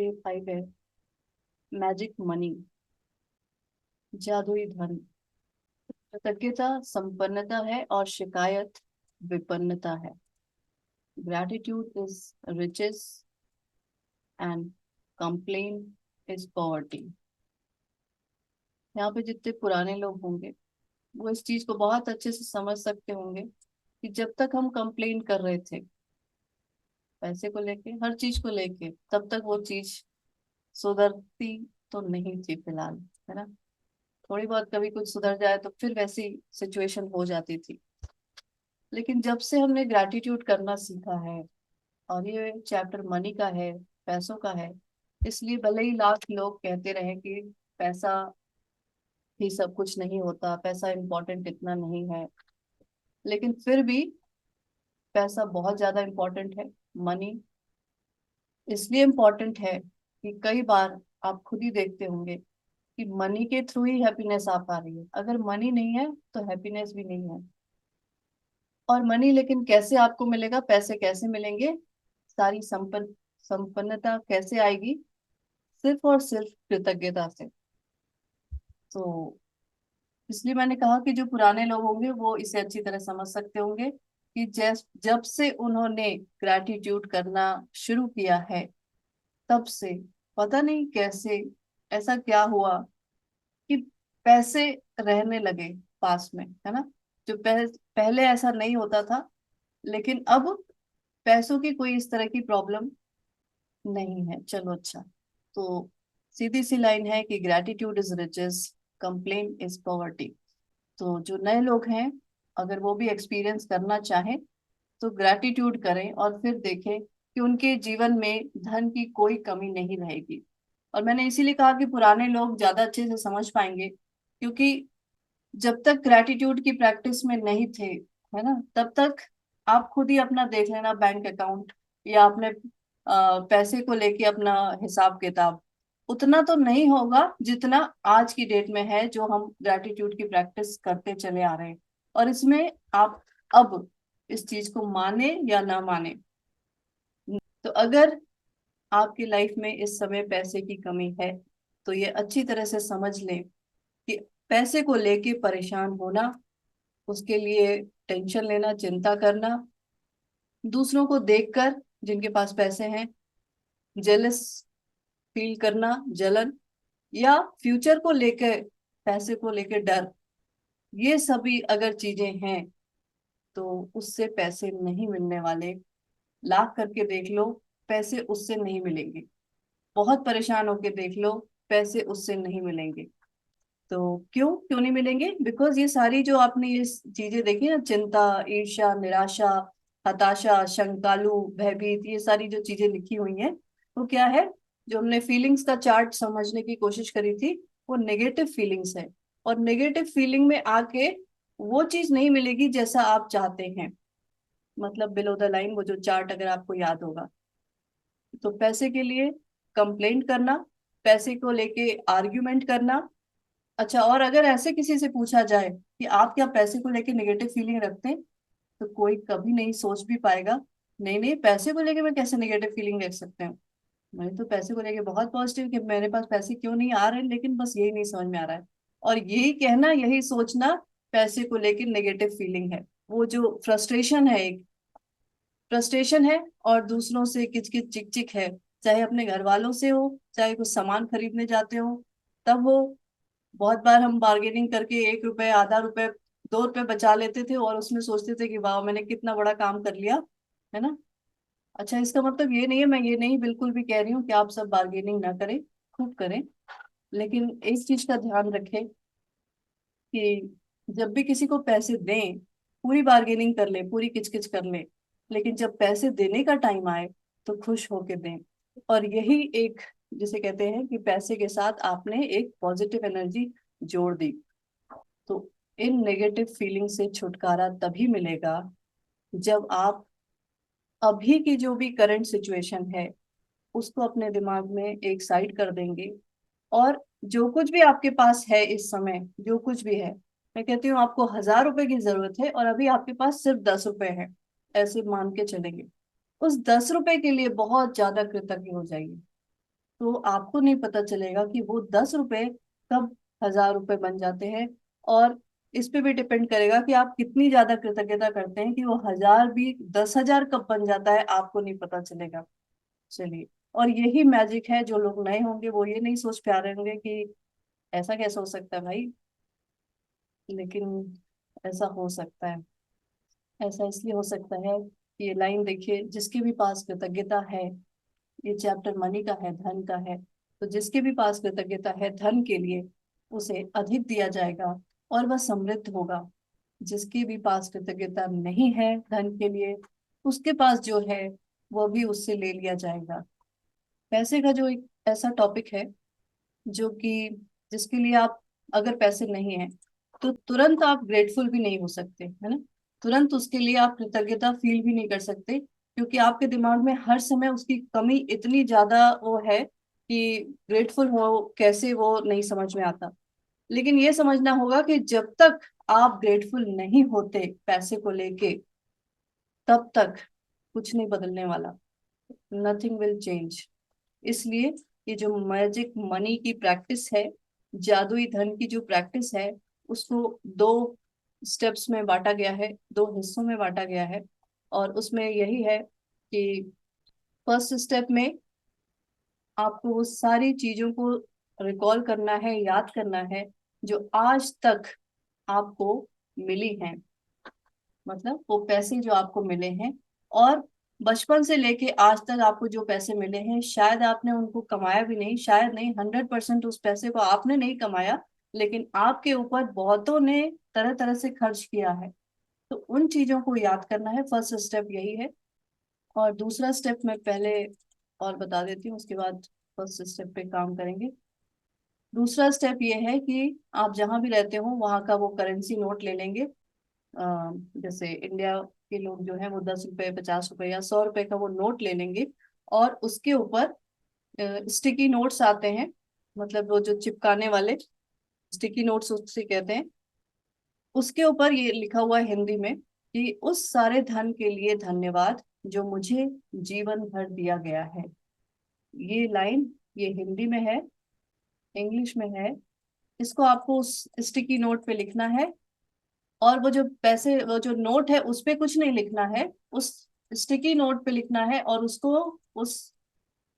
Day 5 है, magic money, जादुई धन। कृतज्ञता संपन्नता है और शिकायत विपन्नता है। Gratitude is riches and complain is poverty. यहाँ पे जितने पुराने लोग होंगे वो इस चीज को बहुत अच्छे से समझ सकते होंगे कि जब तक हम कंप्लेन कर रहे थे पैसे को लेके, हर चीज को लेके, तब तक वो चीज सुधरती तो नहीं थी फिलहाल, है ना। थोड़ी बहुत कभी कुछ सुधर जाए तो फिर वैसी सिचुएशन हो जाती थी। लेकिन जब से हमने ग्रैटिट्यूड करना सीखा है, और ये चैप्टर मनी का है, पैसों का है, इसलिए भले ही लाख लोग कहते रहे कि पैसा ही सब कुछ नहीं होता, पैसा इम्पोर्टेंट इतना नहीं है, लेकिन फिर भी पैसा बहुत ज्यादा इम्पोर्टेंट है। मनी इसलिए इम्पोर्टेंट है कि कई बार आप खुद ही देखते होंगे कि मनी के थ्रू ही हैप्पीनेस आ पा रही है। अगर मनी नहीं है तो हैप्पीनेस भी नहीं है। और मनी लेकिन कैसे आपको मिलेगा, पैसे कैसे मिलेंगे, सारी संपन्नता कैसे आएगी, सिर्फ और सिर्फ कृतज्ञता से। तो इसलिए मैंने कहा कि जो पुराने लोग होंगे वो इसे अच्छी तरह समझ सकते होंगे कि जब से उन्होंने ग्रैटिट्यूड करना शुरू किया है, तब से पता नहीं कैसे ऐसा क्या हुआ कि पैसे रहने लगे पास में, है ना। जो पहले ऐसा नहीं होता था, लेकिन अब पैसों की कोई इस तरह की प्रॉब्लम नहीं है। चलो अच्छा, तो सीधी सी लाइन है कि gratitude is riches, complain is poverty. तो जो नए लोग हैं, अगर वो भी एक्सपीरियंस करना चाहें तो ग्रैटिट्यूड करें और फिर देखें कि उनके जीवन में धन की कोई कमी नहीं रहेगी। और मैंने इसीलिए कहा कि पुराने लोग ज्यादा अच्छे से समझ पाएंगे, क्योंकि जब तक ग्रैटिट्यूड की प्रैक्टिस में नहीं थे, है ना, तब तक आप खुद ही अपना देख लेना बैंक अकाउंट या अपने पैसे को लेके अपना हिसाब किताब, उतना तो नहीं होगा जितना आज की डेट में है, जो हम ग्रैटिट्यूड की प्रैक्टिस करते चले आ रहे हैं। और इसमें आप अब इस चीज को माने या ना माने, तो अगर आपकी लाइफ में इस समय पैसे की कमी है, तो ये अच्छी तरह से समझ लें कि पैसे को लेके परेशान होना, उसके लिए टेंशन लेना, चिंता करना, दूसरों को देखकर जिनके पास पैसे हैं जेलस फील करना, जलन, या फ्यूचर को लेकर पैसे को लेकर डर, ये सभी अगर चीजें हैं तो उससे पैसे नहीं मिलने वाले। लाख करके देख लो, पैसे उससे नहीं मिलेंगे। बहुत परेशान होके देख लो, पैसे उससे नहीं मिलेंगे। तो क्यों क्यों नहीं मिलेंगे? बिकॉज ये सारी जो आपने ये चीजें देखी ना, चिंता, ईर्ष्या, निराशा, हताशा, शंकालु, भयभीत, ये सारी जो चीजें लिखी हुई हैं, वो क्या है? जो हमने फीलिंग्स का चार्ट समझने की कोशिश करी थी, वो नेगेटिव फीलिंग्स है। और नेगेटिव फीलिंग में आके वो चीज नहीं मिलेगी जैसा आप चाहते हैं। मतलब बिलो द लाइन वो जो चार्ट अगर आपको याद होगा, तो पैसे के लिए कंप्लेंट करना, पैसे को लेके आर्ग्यूमेंट करना। अच्छा, और अगर ऐसे किसी से पूछा जाए कि आप क्या पैसे को लेके नेगेटिव फीलिंग रखते हैं, तो कोई कभी नहीं सोच भी पाएगा, नहीं नहीं, पैसे को लेके मैं कैसे नेगेटिव फीलिंग रख सकते हैं। मैं तो पैसे को लेके बहुत पॉजिटिव कि मेरे पास पैसे क्यों नहीं आ रहे हैं, लेकिन बस यही नहीं समझ में आ रहा है। और यही कहना, यही सोचना पैसे को लेके नेगेटिव फीलिंग है। वो जो फ्रस्ट्रेशन है, एक फ्रस्ट्रेशन है, और दूसरों से किचकिच चिक चिक है, चाहे अपने घर वालों से हो, चाहे कुछ सामान खरीदने जाते हो तब हो। बहुत बार हम बार्गेनिंग करके 1 रुपए, आधा रुपए, 2 रुपए बचा लेते थे और उसमें सोचते थे कि वाह मैंने कितना बड़ा काम कर लिया, है ना। अच्छा, इसका मतलब ये नहीं है, मैं ये नहीं बिल्कुल भी कह रही हूँ कि आप सब बार्गेनिंग ना करें, खूब करें, लेकिन इस चीज का ध्यान रखें कि जब भी किसी को पैसे दें, पूरी बार्गेनिंग कर ले, पूरी किचकिच कर ले, लेकिन जब पैसे देने का टाइम आए तो खुश होके दें। और यही एक, जिसे कहते हैं कि पैसे के साथ आपने एक पॉजिटिव एनर्जी जोड़ दी। तो इन नेगेटिव फीलिंग से छुटकारा तभी मिलेगा जब आप अभी की जो भी करंट सिचुएशन है उसको अपने दिमाग में एक साइड कर देंगे, और जो कुछ भी आपके पास है इस समय, जो कुछ भी है, मैं कहती हूँ आपको 1000 रुपए की जरूरत है और अभी आपके पास सिर्फ 10 रुपए है, ऐसे मान के चलेंगे, उस 10 रुपए के लिए बहुत ज्यादा कृतज्ञ हो जाइए। तो आपको नहीं पता चलेगा कि वो 10 रुपए कब 1000 रुपए बन जाते हैं। और इस पे भी डिपेंड करेगा कि आप कितनी ज्यादा कृतज्ञता करते हैं कि वो 1000 भी 10,000 कब बन जाता है, आपको नहीं पता चलेगा। चलिए, और यही मैजिक है। जो लोग नए होंगे वो ये नहीं सोच पा रहे होंगे कि ऐसा कैसे हो सकता है भाई, लेकिन ऐसा हो सकता है। ऐसा इसलिए हो सकता है कि ये लाइन देखिए, जिसके भी पास कृतज्ञता है, ये चैप्टर मनी का है, धन का है। तो जिसके भी पास कृतज्ञता है धन के लिए, उसे अधिक दिया जाएगा और वह समृद्ध होगा। जिसके भी पास कृतज्ञता नहीं है धन के लिए, उसके पास जो है वो भी उससे ले लिया जाएगा। पैसे का जो एक ऐसा टॉपिक है जो कि जिसके लिए आप, अगर पैसे नहीं है तो तुरंत आप ग्रेटफुल भी नहीं हो सकते, है ना। तुरंत उसके लिए आप कृतज्ञता फील भी नहीं कर सकते, क्योंकि आपके दिमाग में हर समय उसकी कमी इतनी ज्यादा वो है कि ग्रेटफुल हो कैसे वो नहीं समझ में आता। लेकिन ये समझना होगा कि जब तक आप ग्रेटफुल नहीं होते पैसे को लेके, तब तक कुछ नहीं बदलने वाला। Nothing will change. इसलिए ये जो मैजिक मनी की प्रैक्टिस है, जादुई धन की जो प्रैक्टिस है, उसको दो स्टेप्स में बांटा गया है, दो हिस्सों में बांटा गया है। और उसमें यही है कि फर्स्ट स्टेप में आपको वो सारी चीजों को रिकॉल करना है, याद करना है, जो आज तक आपको मिली हैं। मतलब वो पैसे जो आपको मिले हैं, और बचपन से लेके आज तक आपको जो पैसे मिले हैं, शायद आपने उनको कमाया भी नहीं, शायद नहीं, 100% उस पैसे को आपने नहीं कमाया, लेकिन आपके ऊपर बहुतों ने तरह तरह से खर्च किया है। तो उन चीजों को याद करना है, फर्स्ट स्टेप यही है। और दूसरा स्टेप मैं पहले और बता देती हूँ, उसके बाद फर्स्ट स्टेप पे काम करेंगे। दूसरा स्टेप ये है कि आप जहां भी रहते हो वहां का वो करेंसी नोट ले लेंगे। जैसे इंडिया के लोग जो है वो 10 रुपए, 50 रुपए या 100 रुपए का वो नोट ले लेंगे। और उसके ऊपर स्टिकी नोट्स आते हैं, मतलब वो जो चिपकाने वाले स्टिकी नोट्स उससे कहते हैं। उसके ऊपर ये लिखा हुआ है हिंदी में कि उस सारे धन के लिए धन्यवाद जो मुझे जीवन भर दिया गया है। ये लाइन, ये हिंदी में है, इंग्लिश में है। इसको आपको उस स्टिकी नोट पे लिखना है। और वो जो पैसे, वो जो नोट है उस पे कुछ नहीं लिखना है, उस स्टिकी नोट पे लिखना है और उसको उस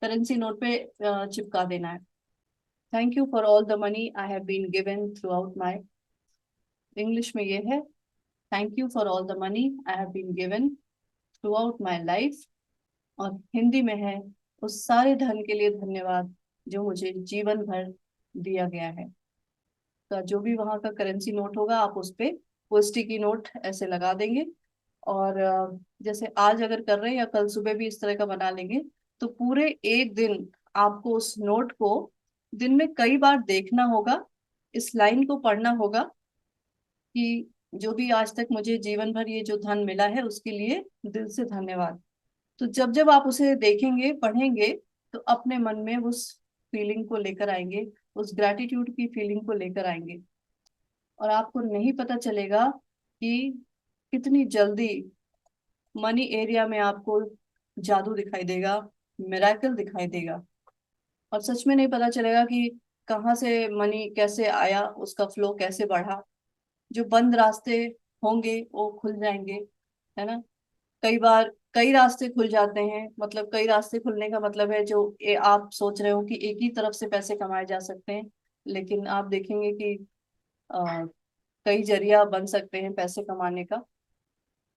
करेंसी नोट पे चिपका देना है। Thank you for all the money I have been given throughout my, English में ये है, thank you for all the money I have been given throughout my life. और हिंदी में है, उस सारे धन के लिए धन्यवाद जो मुझे जीवन भर दिया गया है। का जो भी वहां का करेंसी नोट होगा, आप उस पे वो स्टिकी नोट ऐसे लगा देंगे। और जैसे आज अगर कर रहे हैं या कल सुबह भी इस तरह का बना लेंगे, तो पूरे एक दिन आपको उस नोट को दिन में कई बार देखना होगा, इस लाइन को पढ़ना होगा कि जो भी आज तक मुझे जीवन भर ये जो धन मिला है उसके लिए दिल से धन्यवाद। तो जब जब आप उसे देखेंगे, पढ़ेंगे, तो अपने मन में उस फीलिंग को लेकर आएंगे, उस ग्रैटिट्यूड की फीलिंग को लेकर आएंगे। और आपको नहीं पता चलेगा कि कितनी जल्दी मनी एरिया में आपको जादू दिखाई देगा, मिराकल दिखाई देगा। और सच में नहीं पता चलेगा कि कहाँ से मनी कैसे आया, उसका फ्लो कैसे बढ़ा। जो बंद रास्ते होंगे वो खुल जाएंगे, है ना। कई बार कई रास्ते खुल जाते हैं, मतलब कई रास्ते खुलने का मतलब है जो आप सोच रहे हो कि एक ही तरफ से पैसे कमाए जा सकते हैं, लेकिन आप देखेंगे कि अ, कई जरिया बन सकते हैं पैसे कमाने का।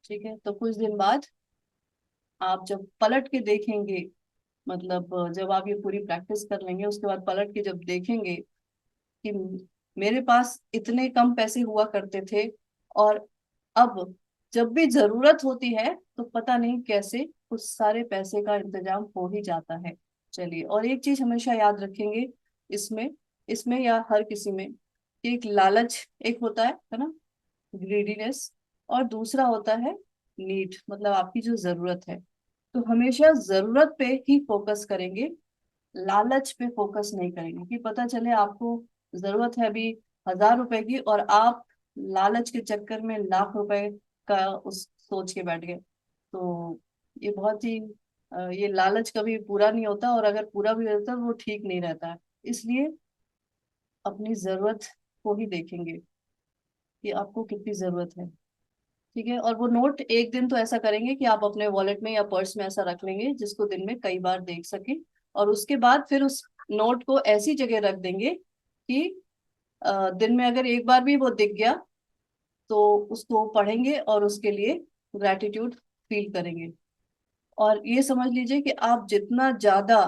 ठीक है, तो कुछ दिन बाद आप जब पलट के देखेंगे, मतलब जब आप ये पूरी प्रैक्टिस कर लेंगे उसके बाद पलट के जब देखेंगे कि मेरे पास इतने कम पैसे हुआ करते थे, और अब जब भी जरूरत होती है तो पता नहीं कैसे उस सारे पैसे का इंतजाम हो ही जाता है। चलिए, और एक चीज हमेशा याद रखेंगे इसमें, इसमें या हर किसी में, कि एक लालच एक होता है ना, ग्रीडीनेस, और दूसरा होता है नीड, मतलब आपकी जो जरूरत है। तो हमेशा जरूरत पे ही फोकस करेंगे, लालच पे फोकस नहीं करेंगे। कि पता चले आपको जरूरत है अभी 1000 रुपए की, और आप लालच के चक्कर में लाख रुपए का उस सोच के बैठ गए, तो ये बहुत ही ये लालच कभी पूरा नहीं होता, और अगर पूरा भी होता है वो ठीक नहीं रहता है। इसलिए अपनी जरूरत को ही देखेंगे कि आपको कितनी जरूरत है। ठीक है, और वो नोट एक दिन तो ऐसा करेंगे कि आप अपने वॉलेट में या पर्स में ऐसा रख लेंगे जिसको दिन में कई बार देख सके। और उसके बाद फिर उस नोट को ऐसी जगह रख देंगे कि दिन में अगर एक बार भी वो दिख गया तो उसको पढ़ेंगे और उसके लिए ग्रैटिट्यूड फील करेंगे। और ये समझ लीजिए कि आप जितना ज्यादा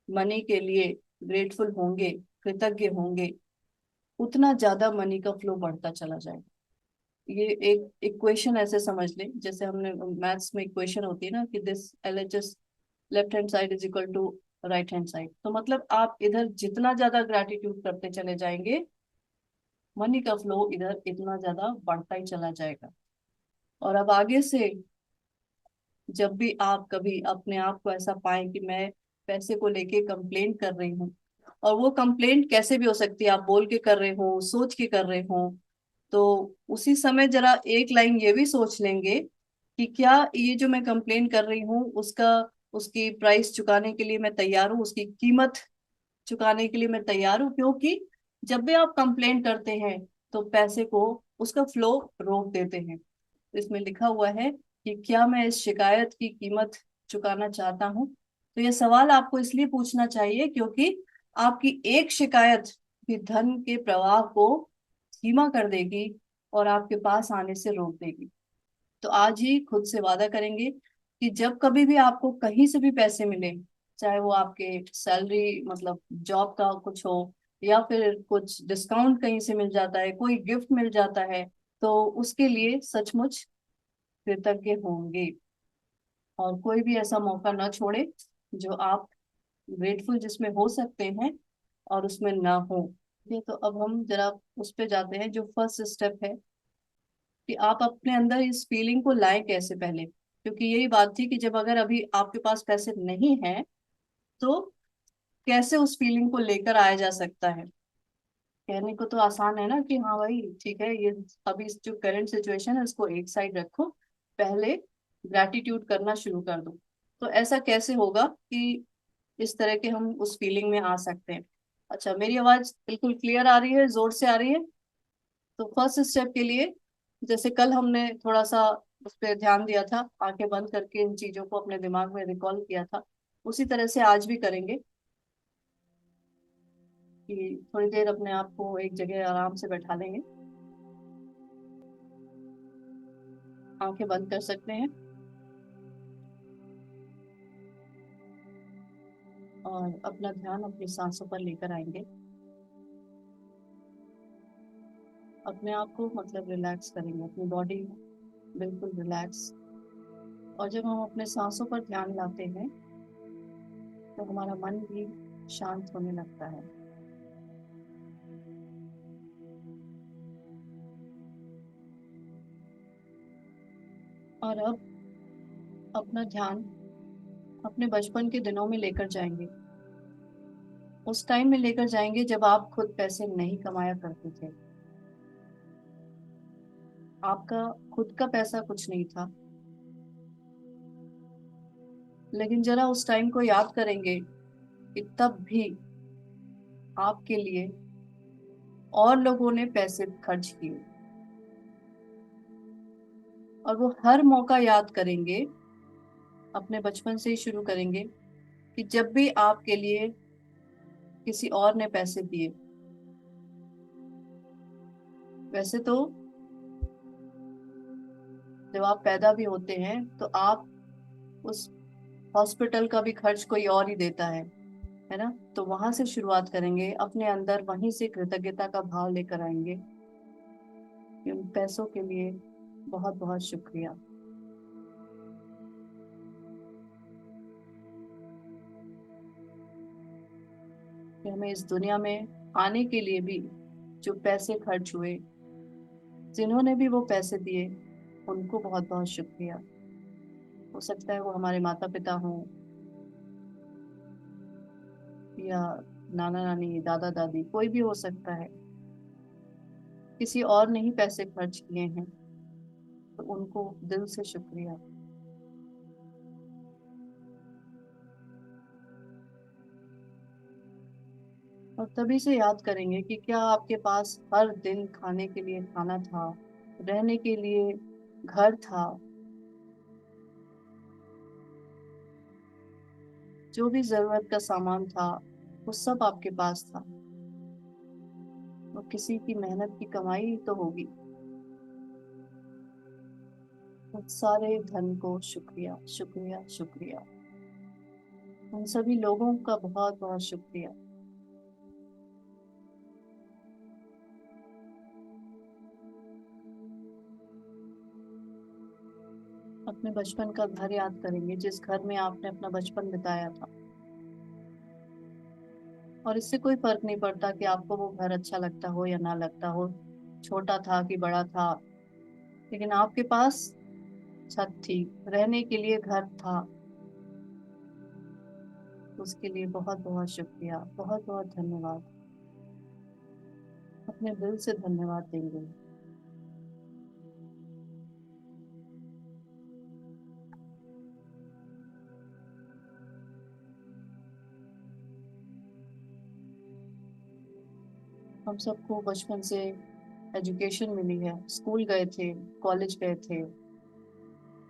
मनी के लिए ग्रेटफुल होंगे, कृतज्ञ होंगे, उतना ज्यादा मनी का फ्लो बढ़ता चला जाएगा। ये एक इक्वेशन ऐसे समझ लें, जैसे हमने मैथ्स में इक्वेशन होती है ना कि this LHS left hand side is equal to right hand side. तो मतलब आप इधर जितना ज्यादा ग्रैटिट्यूड करते चले जाएंगे, मनी का फ्लो इधर इतना ज्यादा बढ़ता ही चला जाएगा। और अब आगे से जब भी आप कभी अपने आप को ऐसा पाए कि मैं पैसे को लेके कंप्लेंट कर रही हूँ, और वो कंप्लेंट कैसे भी हो सकती है, आप बोल के कर रहे हो, सोच के कर रहे हो, तो उसी समय जरा एक लाइन ये भी सोच लेंगे कि क्या ये जो मैं कंप्लेन कर रही हूँ उसका, उसकी प्राइस चुकाने के लिए मैं तैयार हूँ, उसकी कीमत चुकाने के लिए मैं तैयार हूँ। क्योंकि जब भी आप कंप्लेन करते हैं तो पैसे को, उसका फ्लो रोक देते हैं। तो इसमें लिखा हुआ है कि क्या मैं इस शिकायत की कीमत चुकाना चाहता हूँ। तो ये सवाल आपको इसलिए पूछना चाहिए क्योंकि आपकी एक शिकायत भी धन के प्रवाह को धीमा कर देगी और आपके पास आने से रोक देगी। तो आज ही खुद से वादा करेंगे कि जब कभी भी आपको कहीं से भी पैसे मिले, चाहे वो आपके सैलरी मतलब जॉब का कुछ हो, या फिर कुछ डिस्काउंट कहीं से मिल जाता है, कोई गिफ्ट मिल जाता है, तो उसके लिए सचमुच कृतज्ञ होंगे। और कोई भी ऐसा मौका ना छोड़े जो आप ग्रेटफुल जिसमें हो सकते हैं और उसमें ना हो। ये तो अब हम जरा उस पे जाते हैं जो फर्स्ट स्टेप है कि आप अपने अंदर इस फीलिंग को लाए कैसे पहले। क्योंकि यही बात थी कि जब अगर अभी आपके पास पैसे नहीं हैं तो कैसे उस फीलिंग को लेकर आया जा सकता है। कहने को तो आसान है ना कि हाँ भाई ठीक है, ये अभी इस जो करंट सिचुएशन है उसको एक साइड रखो, पहले ग्रैटिट्यूड करना शुरू कर दो। तो ऐसा कैसे होगा कि इस तरह के हम उस फीलिंग में आ सकते हैं। अच्छा, मेरी आवाज बिल्कुल क्लियर आ रही है, जोर से आ रही है? तो फर्स्ट स्टेप के लिए, जैसे कल हमने थोड़ा सा उस पर ध्यान दिया था, आंखें बंद करके इन चीजों को अपने दिमाग में रिकॉल किया था, उसी तरह से आज भी करेंगे कि थोड़ी देर अपने आप को एक जगह आराम से बैठा लेंगे, आंखें बंद कर सकते हैं, और अपना ध्यान अपनी सांसों पर लेकर आएंगे। अपने आप को मतलब रिलैक्स करेंगे, अपनी बॉडी बिल्कुल रिलैक्स। और जब हम अपने सांसों पर ध्यान लाते हैं तो हमारा मन भी शांत होने लगता है। और अब अपना ध्यान अपने बचपन के दिनों में लेकर जाएंगे, उस टाइम में लेकर जाएंगे जब आप खुद पैसे नहीं कमाया करते थे, आपका खुद का पैसा कुछ नहीं था। लेकिन जरा उस टाइम को याद करेंगे कि तब भी आपके लिए और लोगों ने पैसे खर्च किए, और वो हर मौका याद करेंगे, अपने बचपन से ही शुरू करेंगे कि जब भी आपके लिए किसी और ने पैसे दिए। वैसे तो जब आप पैदा भी होते हैं तो आप उस हॉस्पिटल का भी खर्च कोई और ही देता है ना। तो वहां से शुरुआत करेंगे, अपने अंदर वहीं से कृतज्ञता का भाव लेकर आएंगे कि उन पैसों के लिए बहुत बहुत शुक्रिया कि हमें इस दुनिया में आने के लिए भी जो पैसे खर्च हुए, जिन्होंने भी वो पैसे दिए, उनको बहुत बहुत शुक्रिया। हो सकता है वो हमारे माता पिता हों, या नाना नानी, दादा दादी, कोई भी हो सकता है। किसी और ने ही पैसे खर्च किए हैं तो उनको दिल से शुक्रिया। और तभी से याद करेंगे कि क्या आपके पास हर दिन खाने के लिए खाना था, रहने के लिए घर था, जो भी जरूरत का सामान था वो सब आपके पास था। वो किसी की मेहनत की कमाई ही तो होगी। उस सारे धन को शुक्रिया, शुक्रिया, शुक्रिया। उन सभी लोगों का बहुत बहुत शुक्रिया। अपने बचपन का घर याद करेंगे, जिस घर में आपने अपना बचपन बिताया था। और इससे कोई फर्क नहीं पड़ता कि आपको वो घर अच्छा लगता हो या ना लगता हो, छोटा था कि बड़ा था, लेकिन आपके पास छत थी, रहने के लिए घर था। उसके लिए बहुत बहुत शुक्रिया, बहुत बहुत धन्यवाद। अपने दिल से धन्यवाद देंगे। हम सबको बचपन से एजुकेशन मिली है, स्कूल गए थे, कॉलेज गए थे,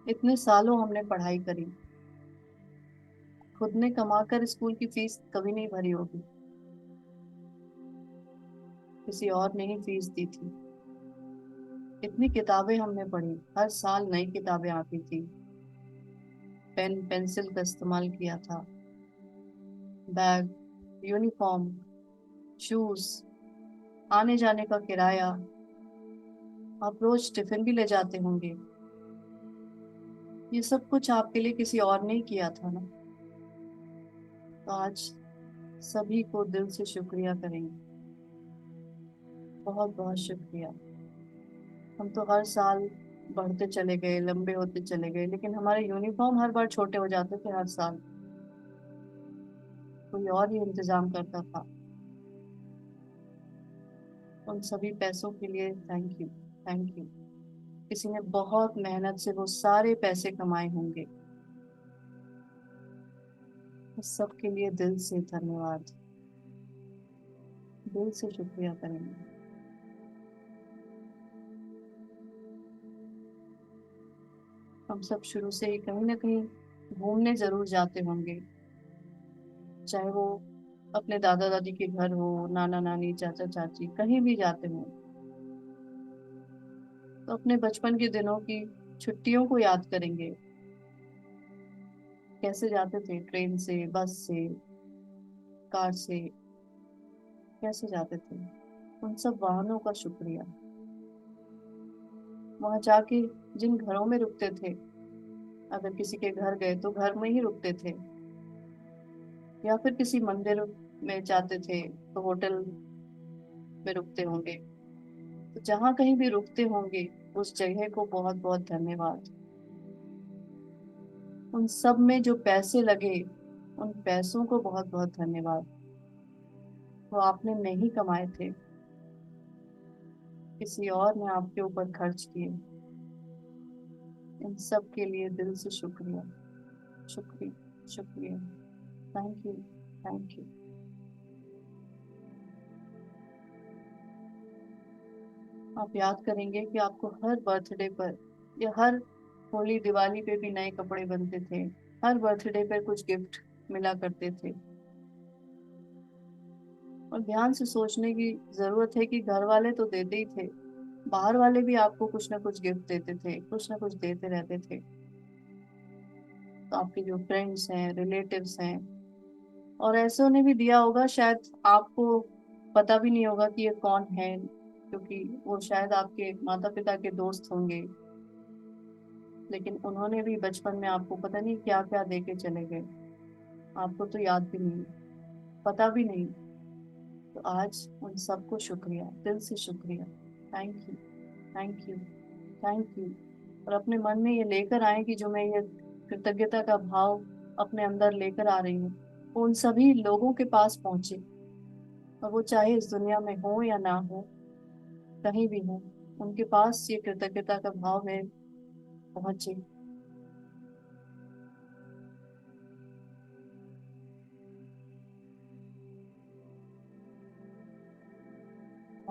इतने सालों हमने पढ़ाई करी। खुद ने कमाकर स्कूल की फीस कभी नहीं भरी होगी, किसी और ने ही फीस दी थी। इतनी किताबें हमने पढ़ी, हर साल नई किताबें आती थी। पेन पेंसिल का इस्तेमाल किया था। बैग, यूनिफॉर्म, शूज, आने जाने का किराया। आप रोज टिफिन भी ले जाते होंगे। ये सब कुछ आपके लिए किसी और ने ही किया था ना। तो आज सभी को दिल से शुक्रिया करेंगे। बहुत बहुत शुक्रिया। हम तो हर साल बढ़ते चले गए, लंबे होते चले गए, लेकिन हमारे यूनिफॉर्म हर बार छोटे हो जाते थे हर साल। कोई और ही इंतजाम करता था। उन सभी पैसों के लिए थैंक यू, थैंक यू। किसी ने बहुत मेहनत से वो सारे पैसे कमाए होंगे। इस सब के लिए दिल से धन्यवाद, दिल से शुक्रिया करेंगे। हम सब शुरू से ही कहीं ना कहीं घूमने जरूर जाते होंगे, चाहे वो अपने दादा दादी के घर हो, नाना नानी, चाचा चाची, कहीं भी जाते हो। तो अपने बचपन के दिनों की छुट्टियों को याद करेंगे। कैसे जाते थे, ट्रेन से, बस से, कार से, कैसे जाते थे। उन सब वाहनों का शुक्रिया। वहां जाके जिन घरों में रुकते थे, अगर किसी के घर गए तो घर में ही रुकते थे, या फिर किसी मंदिर में जाते थे तो होटल में रुकते होंगे। तो जहाँ कहीं भी रुकते होंगे, उस जगह को बहुत बहुत धन्यवाद। उन सब में जो पैसे लगे, उन पैसों को बहुत बहुत धन्यवाद। वो आपने नहीं कमाए थे, किसी और ने आपके ऊपर खर्च किए। इन सब के लिए दिल से शुक्रिया, शुक्रिया, शुक्रिया। Thank you, thank you. आप याद करेंगे कि आपको हर बर्थडे पर या हर होली दिवाली पे भी नए कपड़े बनते थे, हर बर्थडे पर कुछ गिफ्ट मिला करते थे। और ध्यान से सोचने की जरूरत है कि घर वाले तो देते ही थे, बाहर वाले भी आपको कुछ ना कुछ गिफ्ट देते थे, कुछ ना कुछ देते रहते थे। तो आपके जो फ्रेंड्स हैं, रिलेटिव्स हैं, और ऐसों ने भी दिया होगा, शायद आपको पता भी नहीं होगा कि ये कौन है, क्योंकि वो शायद आपके माता पिता के दोस्त होंगे, लेकिन उन्होंने भी बचपन में आपको पता नहीं क्या क्या दे के चले गए। आपको तो याद भी नहीं, पता भी नहीं। तो आज उन सबको शुक्रिया, दिल से शुक्रिया। Thank you, thank you, thank you. और अपने मन में ये लेकर आए कि जो मैं ये कृतज्ञता का भाव अपने अंदर लेकर आ रही हूँ, वो उन सभी लोगों के पास पहुंचे। और वो चाहे इस दुनिया में हो या ना हो, कहीं भी हो, उनके पास ये कृतज्ञता का भाव में पहुंचे।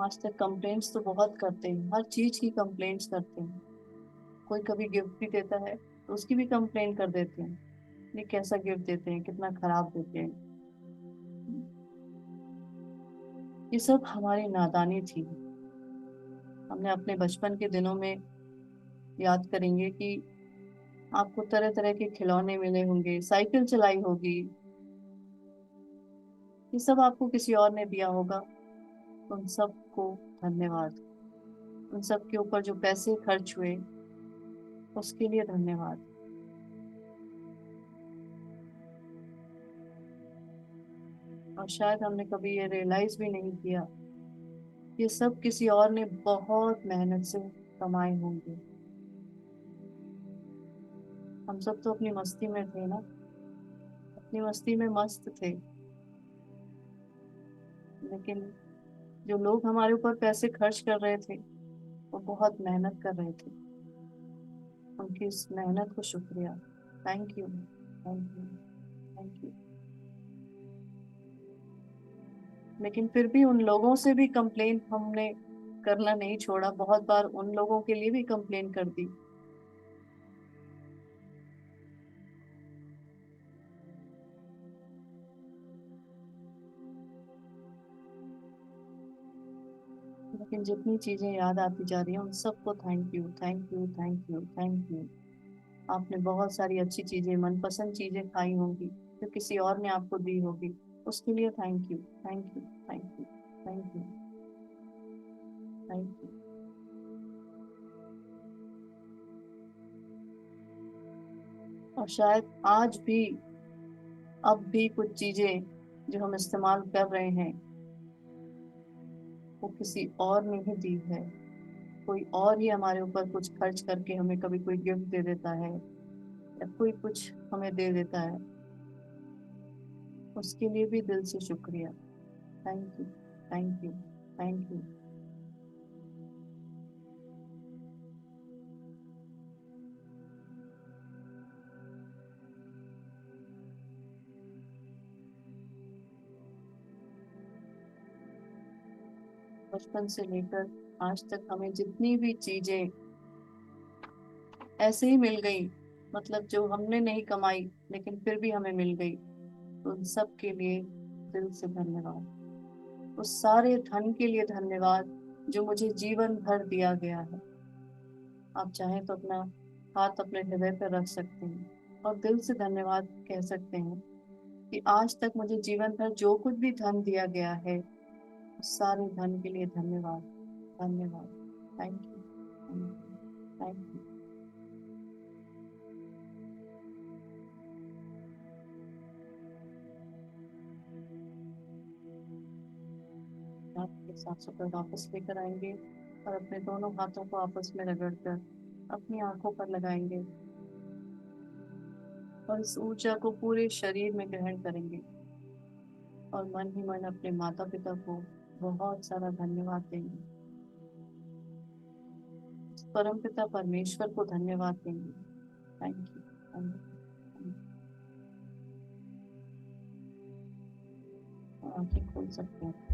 आज तक कंप्लेंट्स तो बहुत करते हैं, हर चीज की कंप्लेंट्स करते हैं। कोई कभी गिफ्ट भी देता है तो उसकी भी कंप्लेंट कर देते हैं, ये कैसा गिफ्ट देते हैं, कितना खराब देते हैं। ये सब हमारी नादानी थी। हमने अपने बचपन के दिनों में याद करेंगे कि आपको तरह तरह के खिलौने मिले होंगे, साइकिल चलाई होगी, ये सब आपको किसी और ने दिया होगा। उन सबको धन्यवाद। उन सब के ऊपर जो पैसे खर्च हुए उसके लिए धन्यवाद। और शायद हमने कभी ये रियलाइज भी नहीं किया, ये सब किसी और ने बहुत मेहनत से कमाए होंगे। हम सब तो अपनी मस्ती में थे ना, अपनी मस्ती में मस्त थे। लेकिन जो लोग हमारे ऊपर पैसे खर्च कर रहे थे वो बहुत मेहनत कर रहे थे। उनकी इस मेहनत को शुक्रिया। Thank you, thank you, thank you. लेकिन फिर भी उन लोगों से भी कंप्लेन हमने करना नहीं छोड़ा, बहुत बार उन लोगों के लिए भी कंप्लेन कर दी। लेकिन जितनी चीजें याद आती जा रही हैं उन सबको thank you, thank you, thank you, thank you. आपने बहुत सारी अच्छी चीजें, मनपसंद चीजें खाई होंगी जो किसी और ने आपको दी होगी, उसके लिए thank you, thank you, thank you, thank you, thank you. और शायद आज भी, अब भी कुछ चीजें जो हम इस्तेमाल कर रहे हैं वो किसी और ने ही दी है। कोई और ही हमारे ऊपर कुछ खर्च करके हमें कभी कोई गिफ्ट दे देता है या कोई कुछ हमें दे देता है, उसके लिए भी दिल से शुक्रिया। Thank you, thank you, thank you. बचपन से लेकर आज तक हमें जितनी भी चीजें ऐसे ही मिल गई, मतलब जो हमने नहीं कमाई लेकिन फिर भी हमें मिल गई, तो उन सब के लिए दिल से धन्यवाद। उस सारे धन के लिए धन्यवाद जो मुझे जीवन भर दिया गया है। आप चाहें तो अपना हाथ अपने हृदय पर रख सकते हैं और दिल से धन्यवाद कह सकते हैं कि आज तक मुझे जीवन भर जो कुछ भी धन दिया गया है उस सारे धन के लिए धन्यवाद, धन्यवाद। Thank you, thank you, thank you. आपके साथ सुपर वापस लेकर आएंगे और अपने दोनों हाथों को आपस में रगड़कर अपनी आंखों पर लगाएंगे और इस ऊर्जा को पूरे शरीर में ग्रहण करेंगे और मन ही मन अपने माता पिता को बहुत सारा धन्यवाद देंगे। परम पिता परमेश्वर को धन्यवाद देंगे। Thank you, thank you. आंखें खोल सकते हैं।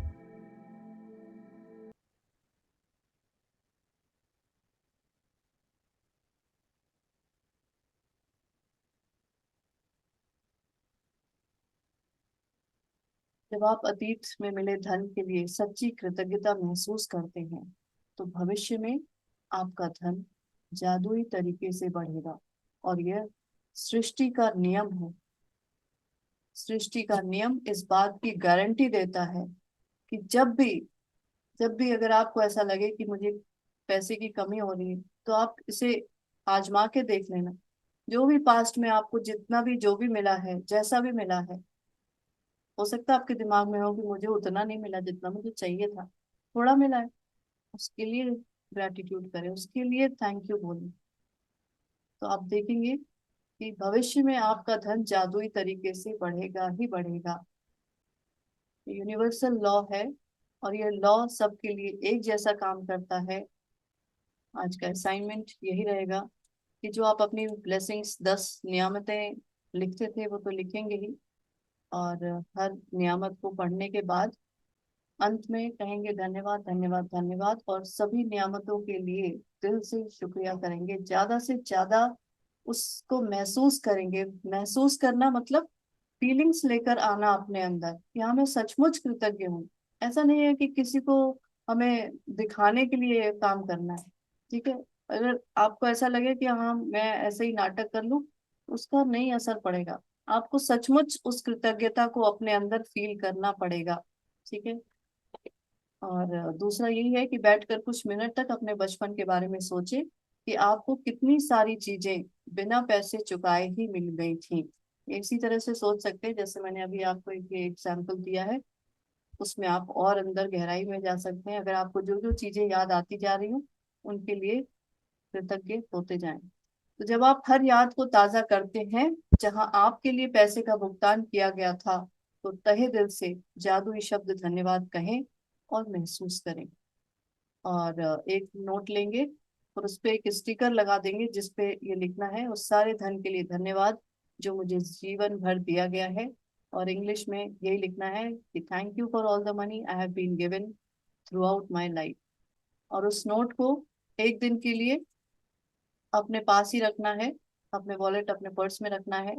जब आप अतीत में मिले धन के लिए सच्ची कृतज्ञता महसूस करते हैं तो भविष्य में आपका धन जादुई तरीके से बढ़ेगा। और यह सृष्टि का नियम है। सृष्टि का नियम इस बात की गारंटी देता है कि जब भी अगर आपको ऐसा लगे कि मुझे पैसे की कमी हो रही है तो आप इसे आजमा के देख लेना। जो भी पास्ट में आपको जितना भी जो भी मिला है, जैसा भी मिला है, हो सकता है आपके दिमाग में हो कि मुझे उतना नहीं मिला जितना मुझे चाहिए था, थोड़ा मिला है, उसके लिए ग्रेटिट्यूड करें, उसके लिए थैंक यू बोलें। तो आप देखेंगे कि भविष्य में आपका धन जादुई तरीके से बढ़ेगा ही बढ़ेगा। यूनिवर्सल लॉ है और ये लॉ सबके लिए एक जैसा काम करता है। आज का असाइनमेंट यही रहेगा कि जो आप अपनी ब्लेसिंग्स 10 नियामतें लिखते थे वो तो लिखेंगे ही, और हर नियामत को पढ़ने के बाद अंत में कहेंगे धन्यवाद धन्यवाद धन्यवाद, और सभी नियामतों के लिए दिल से शुक्रिया करेंगे, ज्यादा से ज्यादा उसको महसूस करेंगे। महसूस करना मतलब फीलिंग्स लेकर आना अपने अंदर कि हाँ मैं सचमुच कृतज्ञ हूँ। ऐसा नहीं है कि किसी को हमें दिखाने के लिए ये काम करना है। ठीक है, अगर आपको ऐसा लगे कि हाँ मैं ऐसे ही नाटक कर लूं, उसका नहीं असर पड़ेगा। आपको सचमुच उस कृतज्ञता को अपने अंदर फील करना पड़ेगा। ठीक है। और दूसरा यही है कि बैठकर कुछ मिनट तक अपने बचपन के बारे में सोचें कि आपको कितनी सारी चीजें बिना पैसे चुकाए ही मिल गई थी। इसी तरह से सोच सकते हैं जैसे मैंने अभी आपको एक एग्जाम्पल दिया है, उसमें आप और अंदर गहराई में जा सकते हैं। अगर आपको जो जो चीजें याद आती जा रही हो उनके लिए कृतज्ञ होते जाएं। तो जब आप हर याद को ताजा करते हैं जहां आपके लिए पैसे का भुगतान किया गया था, तो तहे दिल से जादुई शब्द धन्यवाद कहें और महसूस करें। और एक नोट लेंगे और उस पे एक स्टिकर लगा देंगे जिसपे ये लिखना है, उस सारे धन के लिए धन्यवाद जो मुझे जीवन भर दिया गया है। और इंग्लिश में यही लिखना है कि thank you for all the money I have been given throughout my life. और उस नोट को एक दिन के लिए अपने पास ही रखना है, अपने वॉलेट अपने पर्स में रखना है,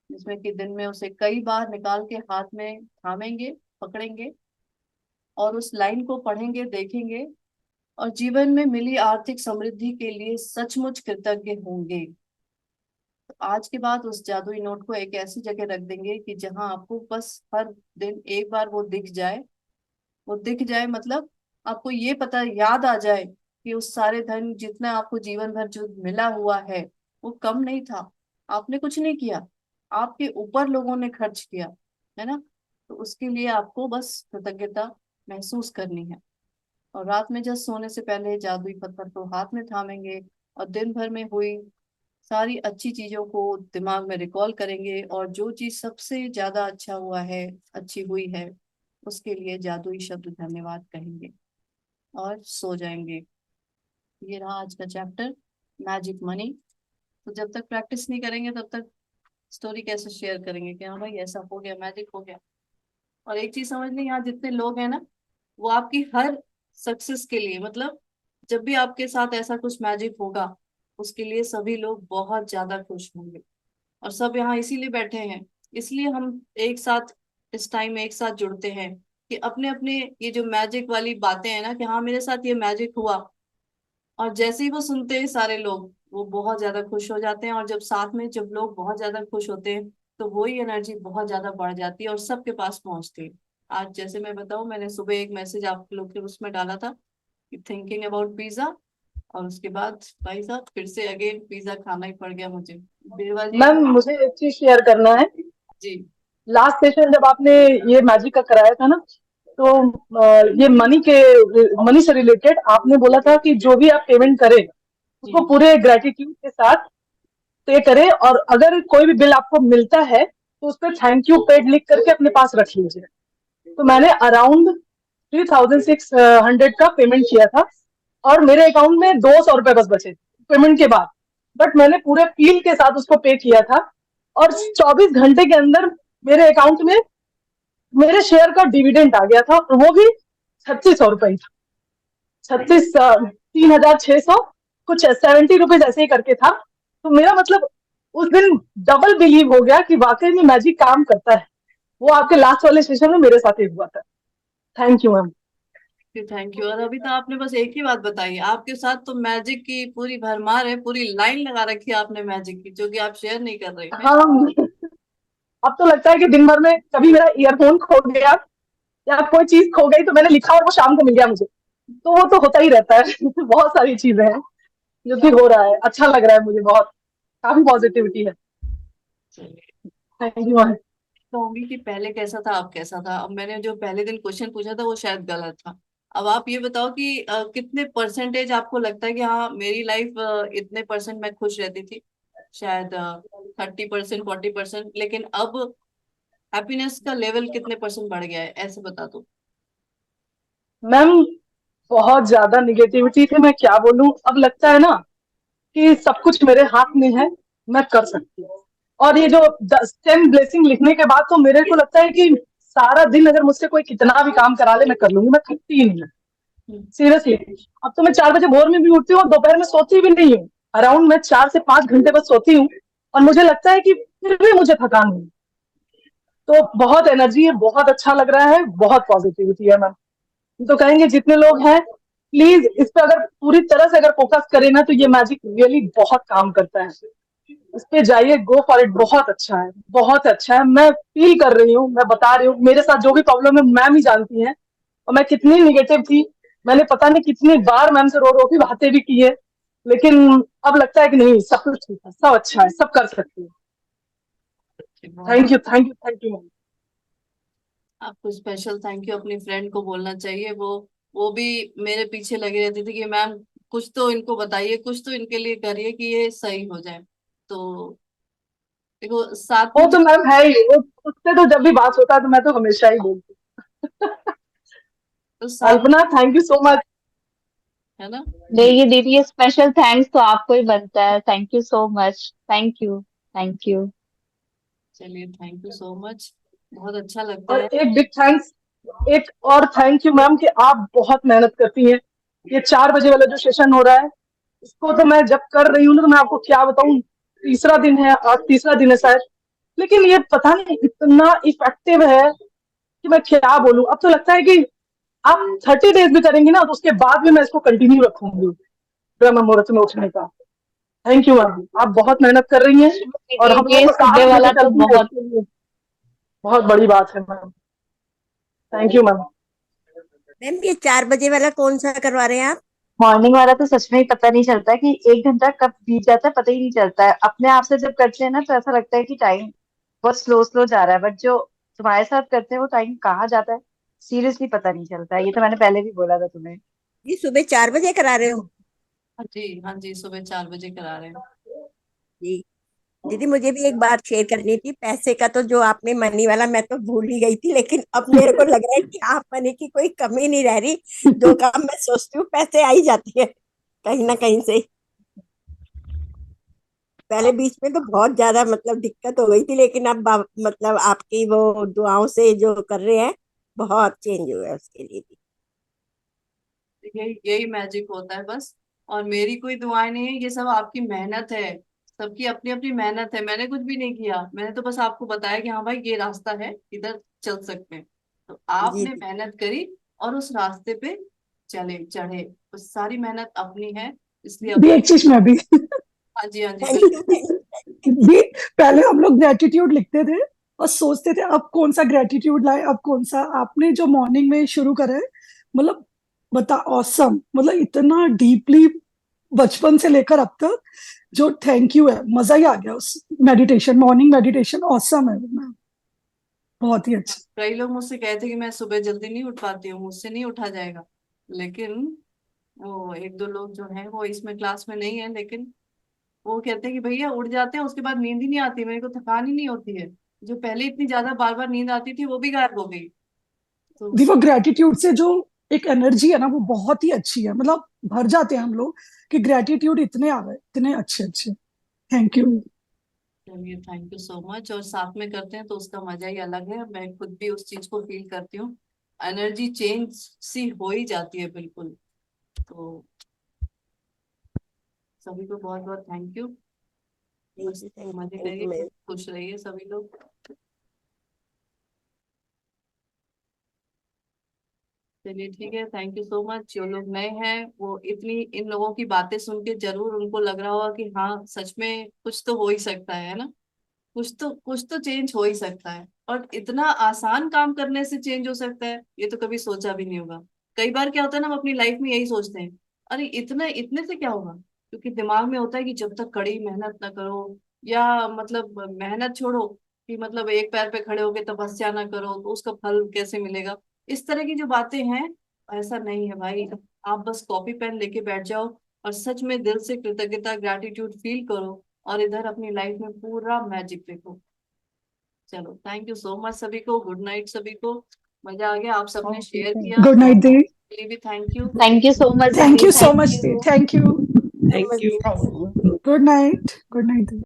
जिसमें कि दिन में उसे कई बार निकाल के हाथ में थामेंगे, पकड़ेंगे, और उस लाइन को पढ़ेंगे, देखेंगे, और जीवन में मिली आर्थिक समृद्धि के लिए सचमुच कृतज्ञ होंगे। तो आज के बाद उस जादुई नोट को एक ऐसी जगह रख देंगे कि जहां आपको बस हर दिन एक बार वो दिख जाए। वो दिख जाए मतलब आपको ये पता याद आ जाए कि उस सारे धन जितना आपको जीवन भर जो मिला हुआ है वो कम नहीं था। आपने कुछ नहीं किया, आपके ऊपर लोगों ने खर्च किया, है ना। तो उसके लिए आपको बस कृतज्ञता महसूस करनी है। और रात में जब सोने से पहले जादुई पत्थर को हाथ में थामेंगे और दिन भर में हुई सारी अच्छी चीजों को दिमाग में रिकॉल करेंगे, और जो चीज सबसे ज्यादा अच्छा हुआ है, अच्छी हुई है, उसके लिए जादुई शब्द धन्यवाद कहेंगे और सो जाएंगे। ये रहा आज का चैप्टर, मैजिक मनी। तो जब तक प्रैक्टिस नहीं करेंगे तब तक स्टोरी कैसे शेयर करेंगे कि हाँ भाई ऐसा हो गया, मैजिक हो गया। और एक चीज समझ लें, यहाँ जितने लोग हैं ना, वो आपकी हर सक्सेस के लिए, मतलब जब भी आपके साथ ऐसा कुछ मैजिक होगा उसके लिए सभी लोग बहुत ज्यादा खुश होंगे। और सब यहाँ इसीलिए बैठे हैं, इसलिए हम एक साथ इस टाइम में एक साथ जुड़ते हैं कि अपने अपने ये जो मैजिक वाली बातें हैं ना कि हाँ मेरे साथ ये मैजिक हुआ, और जैसे ही वो सुनते हैं सारे लोग वो बहुत ज्यादा खुश हो जाते हैं। और जब साथ में जब लोग बहुत ज्यादा खुश होते हैं तो वही एनर्जी बहुत ज्यादा बढ़ जाती है और सबके पास पहुंचती है। आज जैसे मैं बताऊं, मैंने सुबह एक मैसेज आप लोग के उसमें डाला था कि थिंकिंग अबाउट पिज्जा, और उसके बाद भाई साहब फिर से अगेन पिज्जा खाना ही पड़ गया मुझे। बीरबल जी। मैम मुझे एक चीज शेयर करना है। जी। लास्ट सेशन जब आपने ये मैजिक का कराया था ना, तो ये मनी से रिलेटेड आपने बोला था कि जो भी आप पेमेंट करें जी। उसको पूरे ग्रेटिट्यूड के साथ पे करें, और अगर कोई भी बिल आपको मिलता है तो उस पर थैंक यू पेड लिख करके अपने पास रख लीजिए। तो मैंने अराउंड 3600 का पेमेंट किया था, और मेरे अकाउंट में 200 रुपए बस बचे पेमेंट के बाद। बट मैंने पूरे फील के साथ उसको पे किया था, और 24 घंटे के अंदर मेरे अकाउंट में मेरे शेयर का डिविडेंड आ गया था, और वो भी 3600 रुपए ही था। 3,600 कुछ 70 रुपीज ऐसे ही करके था। तो मेरा मतलब उस दिन डबल बिलीव हो गया कि वाकई में मैजिक काम करता है। वो आपके लास्ट वाले सेशन में मेरे साथ ही हुआ था। Thank you ma'am. Thank you. और अभी तो आपने बस एक ही बात बताई, आपके साथ तो मैजिक की पूरी भरमार है, पूरी लाइन लगा रखी है आपने मैजिक की, जो कि आप शेयर नहीं कर रहे हैं। हाँ, अब तो लगता है कि दिन भर में कभी मेरा ईयरफोन खो गया या कोई चीज खो गई तो मैंने लिखा और वो शाम को मिल गया मुझे। तो वो तो होता ही रहता है। बहुत सारी चीजें हैं जो कि हो रहा है, अच्छा लग रहा है मुझे बहुत। काफी पॉजिटिविटी है। चलिए, थैंक यू मैम। कहूंगी कि पहले कैसा था अब कैसा था। अब मैंने जो पहले दिन क्वेश्चन पूछा था वो शायद गलत था। अब आप ये बताओ कि कितने परसेंटेज आपको लगता है कि हाँ मेरी लाइफ इतने परसेंट मैं खुश रहती थी। शायद 30%, 40%, लेकिन अब हैप्पीनेस का लेवल कितने परसेंट बढ़ गया है, ऐसे बता दो। मैम बहुत ज्यादा निगेटिविटी थी, मैं क्या बोलूं। अब लगता है ना कि सब कुछ मेरे हाथ में है, मैं कर सकती हूँ। और ये जो 10 ब्लेसिंग लिखने के बाद तो मेरे को लगता है कि सारा दिन अगर मुझसे कोई कितना भी काम करा ले मैं कर लूंगी, मैं थकती ही नहीं हूँ सीरियसली। अब तो मैं 4 बजे भोर में भी उठती हूँ और दोपहर में सोती भी नहीं हूँ। अराउंड मैं 4 से 5 घंटे बस सोती हूँ और मुझे लगता है कि फिर भी मुझे थकान नहीं। तो बहुत एनर्जी है, बहुत अच्छा लग रहा है, बहुत पॉजिटिविटी है मैम। तो कहेंगे जितने लोग हैं प्लीज इस पे अगर पूरी तरह से अगर फोकस करें ना तो ये मैजिक रियली बहुत काम करता है। इस पे जाइए, गो फॉर इट, बहुत अच्छा है, बहुत अच्छा है। मैं फील कर रही हूँ, मैं बता रही हूँ, मेरे साथ जो भी प्रॉब्लम है मैम ही जानती है। और मैं कितनी निगेटिव थी, मैंने पता नहीं कितनी बार मैम से रो रो के बातें भी की है, लेकिन अब लगता है कि नहीं, सब कुछ ठीक है, सब अच्छा है, सब कर सकती है। बहुत thank you, thank you, thank you ma'am. आपको स्पेशल थैंक यू अपनी फ्रेंड को बोलना चाहिए। वो भी मेरे पीछे लगी रहती थी कि मैम कुछ तो इनको बताइए, कुछ तो इनके लिए करिए कि ये सही हो जाए। तो देखो साथ वो में भी तो मैम है ही, उससे तो जब भी बात होता है तो मैं तो हमेशा ही बोलती तो हूँ। साथ Alpana, thank you so much. है ना। देखिए दीदी, ये स्पेशल थैंक्स तो आपको ही बनता है। Thank you so much. Thank you. Thank you. चलिए थैंक यू सो मच, बहुत अच्छा लगता और है। एक बिग थैंक्स, एक और थैंक यू मैम कि आप बहुत मेहनत करती हैं। ये 4 बजे वाला जो सेशन हो रहा है, इसको तो मैं जब कर रही हूँ ना तो मैं आपको क्या बताऊं, तीसरा दिन है, आज तीसरा दिन है शायद, लेकिन ये पता नहीं इतना इफेक्टिव है कि मैं क्या बोलूं। अब तो लगता है कि आप 30 डेज भी करेंगी ना तो उसके बाद भी मैं इसको कंटिन्यू रखूंगी, ब्रह्म मुहूर्त में उठने का। थैंक यू मैम, आप बहुत मेहनत कर रही हैं और हम दीदी लोग ये को सुबह साथ लेके वाला तो चलती है, बहुत। इसके लिए बहुत बड़ी बात है ma'am. Thank you ma'am. Ma'am ये 4 बजे वाला कौन सा करवा रहे हैं आप? मॉर्निंग वाला तो सच में ही पता नहीं चलता कि 1 घंटा कब बीत जाता है, पता ही नहीं चलता है। अपने आप से जब करते हैं ना तो ऐसा लगता है कि टाइम बहुत स्लो स्लो जा रहा है, बट जो तुम्हारे साथ करते हैं वो टाइम कहाँ जाता है सीरियसली पता नहीं चलता है। ये तो मैंने पहले भी बोला था तुम्हें। ये सुबह 4 बजे करा रहे हो? हाँ जी, हाँ जी, सुबह 4 बजे करा रहे हैं। जी। दीदी मुझे भी एक बात शेयर करनी थी। पैसे का तो जो आपने मनी वाला, मैं तो भूल ही गई थी, लेकिन अब मेरे को लग रहा है कि आप मनी की कोई कमी नहीं रह रही। जो काम मैं सोचती हूँ पैसे आ ही जाती है कहीं ना कहीं से। पहले बीच में तो बहुत ज्यादा मतलब दिक्कत हो गई थी, लेकिन अब मतलब आपकी वो दुआओं से जो कर रहे हैं, बहुत चेंज हुआ है उसके लिए भी। यही यही मैजिक होता है बस। और मेरी कोई दुआएं नहीं है, ये सब आपकी मेहनत है। सबकी अपनी अपनी मेहनत है, मैंने कुछ भी नहीं किया, मैंने तो बस आपको बताया कि हाँ भाई ये रास्ता है, इधर चल सकते हैं। तो जी आपने जी। मेहनत करी और उस रास्ते पे चले चढ़े, तो सारी मेहनत अपनी है। इसलिए भी अपनी। एक चीज में भी हाँ जी, हाँ जी, थैंक बिल्कुल। You thank you. भी पहले हम लोग ग्रेटिट्यूड लिखते थे और सोचते थे अब कौन सा ग्रेटिट्यूड लाए, अब कौन सा। आपने जो मॉर्निंग में शुरू करा है, मतलब बता, ऑसम, मतलब इतना डीपली बचपन से लेकर अब तक जो थैंक यू है, मजा ही आ गया उस मेडिटेशन, मॉर्निंग मेडिटेशन ऑसम है मैम, बहुत ही अच्छा। कई लोग मुझसे कहते कि मैं सुबह जल्दी नहीं उठ पाती हूँ, मुझसे नहीं उठा जाएगा। लेकिन वो एक दो लोग जो हैं वो इसमें क्लास में नहीं है, लेकिन वो कहते हैं कि भैया उठ जाते हैं, उसके बाद नींद ही नहीं आती, मेरे को थकान ही नहीं होती है। जो पहले इतनी ज्यादा बार बार नींद आती थी वो भी गायब हो गई। तो देखो ग्रेटिट्यूड से जो एक एनर्जी है ना वो बहुत ही अच्छी है, मतलब भर जाते हैं हम लोग कि ग्रेटिट्यूड इतने आ गए, इतने अच्छे अच्छे। Thank you. चलिए थैंक यू सो मच, और साथ में करते हैं तो उसका मजा ही अलग है, मैं खुद भी उस चीज को फील करती हूँ। एनर्जी चेंज सी हो ही जाती है बिल्कुल। तो सभी को बहुत बहुत थैंक यू। थैंक बस यू थैंक मजे यू थैंक यू करिए, मैम। खुश रहिए सभी लोग। चलिए ठीक है, थैंक यू सो मच। जो लोग नए हैं वो इतनी इन लोगों की बातें सुन के जरूर उनको लग रहा होगा कि हाँ सच में कुछ तो हो ही सकता है ना। कुछ तो चेंज हो ही सकता है, और इतना आसान काम करने से चेंज हो सकता है ये तो कभी सोचा भी नहीं होगा। कई बार क्या होता है ना, हम अपनी लाइफ में यही सोचते हैं, अरे इतना इतने से क्या होगा, क्योंकि दिमाग में होता है कि जब तक कड़ी मेहनत ना करो, या मतलब मेहनत छोड़ो, कि मतलब एक पैर पे खड़े होके तपस्या ना करो तो उसका फल कैसे मिलेगा। इस तरह की जो बातें हैं, ऐसा नहीं है भाई। आप बस कॉपी पेन लेके बैठ जाओ और सच में दिल से कृतज्ञता ग्रैटिट्यूड फील करो, और इधर अपनी लाइफ में पूरा मैजिक देखो। चलो थैंक यू सो मच सभी को, गुड नाइट सभी को। मजा आ गया, आप सबने शेयर किया, गुड नाइट दी। के लिए भी thank you. Thank you so much thank दीदी। यू सो थैंक मच दी, you. Thank you. Thank you. Good night, good night the.